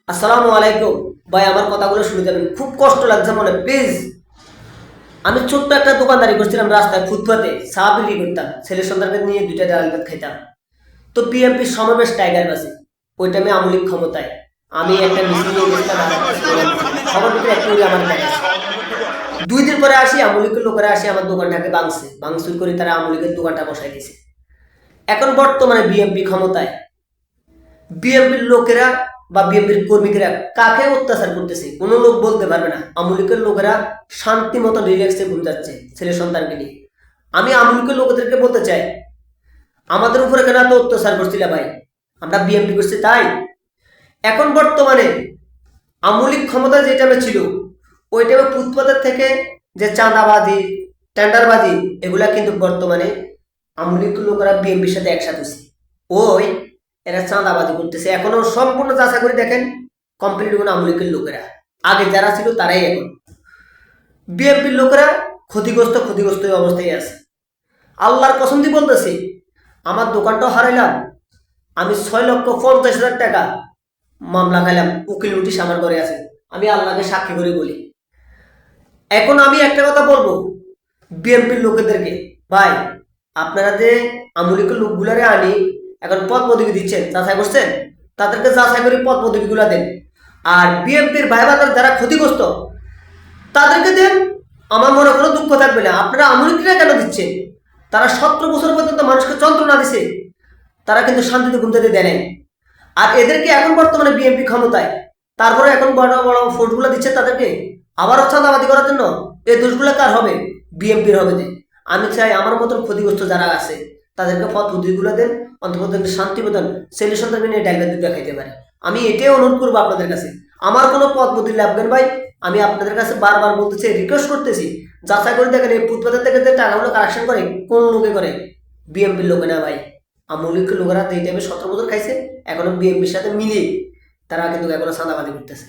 আসসালামু আলাইকুম ভাই, আমার কথাগুলো শুনে যাবেন। খুব কষ্ট লাগছে মনে, প্লিজ। আমি ছোট্ট একটা দোকানদারি করছিলাম, রাস্তায় ফুটপাতে চা বিক্রি করতাম, ছেলে সন্তানকে নিয়ে দুইটা ডাল ভাত খাইতাম। তো বিএনপির সমাবেশ টাইগার বাসে, ওই টাইমে আমলিক ক্ষমতায়। আমি একটা মিছিল নিয়ে গেছিলাম, খবর দিতে একটু আমার কাছে। 2 দিন পরে আসি, আমলিকের লোকেরা আসি আমার দোকানটাকে ভাঙচুর করে তারা আমলিকের দোকানটা বসাই দিয়েছে। এখন বর্তমানে বিএনপি ক্ষমতায়, বিএনপির লোকেরা বা বিএনপির কর্মীরা কাকে অত্যাচার করতেছে কোনো লোক বলতে পারবে না। আমলিকের লোকেরা শান্তি মতো রিল্যাক্সে ঘুম যাচ্ছে ছেলে সন্তানকে নিয়ে। আমি আমলিকের লোকেদেরকে বলতে চাই, আমাদের উপরে কেন এত অত্যাচার করছিল ভাই? আমরা বিএনপি করছি তাই? এখন বর্তমানে আমলিক ক্ষমতা যে টাইমে ছিল, ওই টাইমে ফুটপাতের থেকে যে চাঁদাবাজি, টেন্ডারবাজি, এগুলা কিন্তু বর্তমানে আমলিক লোকেরা বিএনপির সাথে একসাথে হচ্ছে। ওই এরা চাঁদাবাজি করতেছে এখনো সম্পূর্ণ যাচাই করে দেখেন, কমপ্লিট কোনো আমলিকের লোকেরা। আগে যারা ছিল তারাই এখন বিএনপির লোকেরা ক্ষতিগ্রস্ত অবস্থায় আছে। আল্লাহর কসম দিয়ে বলতেছি, আমার দোকানটাও হারাইলাম। আমি 6,50,000 টাকা মামলা খাইলাম, উকিল নোটিশ আমার ঘরে আছে। আমি আল্লাহকে সাক্ষী করে বলি। এখন আমি একটা কথা বলবো বিএনপির লোকেদেরকে, ভাই আপনারা যে আমলিকের লোকগুলারে আনি এখন পদ পদবি দিচ্ছেন, যাচাই করছেন, তাদেরকে যাচাই করে পদ পদবিগুলা দেন। আর বিএনপির ভাই বাজার যারা ক্ষতিগ্রস্ত তাদেরকে দেন, আমার মনে কোনো দুঃখ থাকবে না। আপনারা আমলিকরা কেন দিচ্ছেন? তারা 17 বছর পর্যন্ত মানুষকে যন্ত্রণা দিছে, তারা কিন্তু শান্তিতে ঘুমতে দেয় নাই। আর এদেরকে এখন বর্তমানে বিএনপি ক্ষমতায়, তারপরে এখন বড় বড় ফোর্সগুলো দিচ্ছে তাদেরকে আবারও চাঁদাবাদি করার জন্য। এই দোষগুলো কার হবে? বিএনপির হবে। যে আমি চাই আমার মতন ক্ষতিগ্রস্ত যারা আছে তাদেরকে পথ বুদ্ধিগুলো দেন, অন্তত শান্তি মতন ছেলে সন্তানকে নিয়ে ডাইল দুধ খাইতে পারে। আমি এটাই অনুরোধ করবো আপনাদের কাছে। আমার কোনো পথ বুদ্ধি লাগবেন ভাই, আমি আপনাদের কাছে বারবার বলতেছি, রিকোয়েস্ট করতেছি, যাচাই করে দেখেন এই ফুটপাতের থেকে যে টাকাগুলো কালেকশন করে কোন লোকে করে? বিএনপির লোকে না ভাই। আমলিক লোকেরা যে টাইমে 17 বছর খাইছে, এখনো বিএনপির সাথে মিলিয়ে তারা কিন্তু এখনো চাঁদাবাজি করতেছে।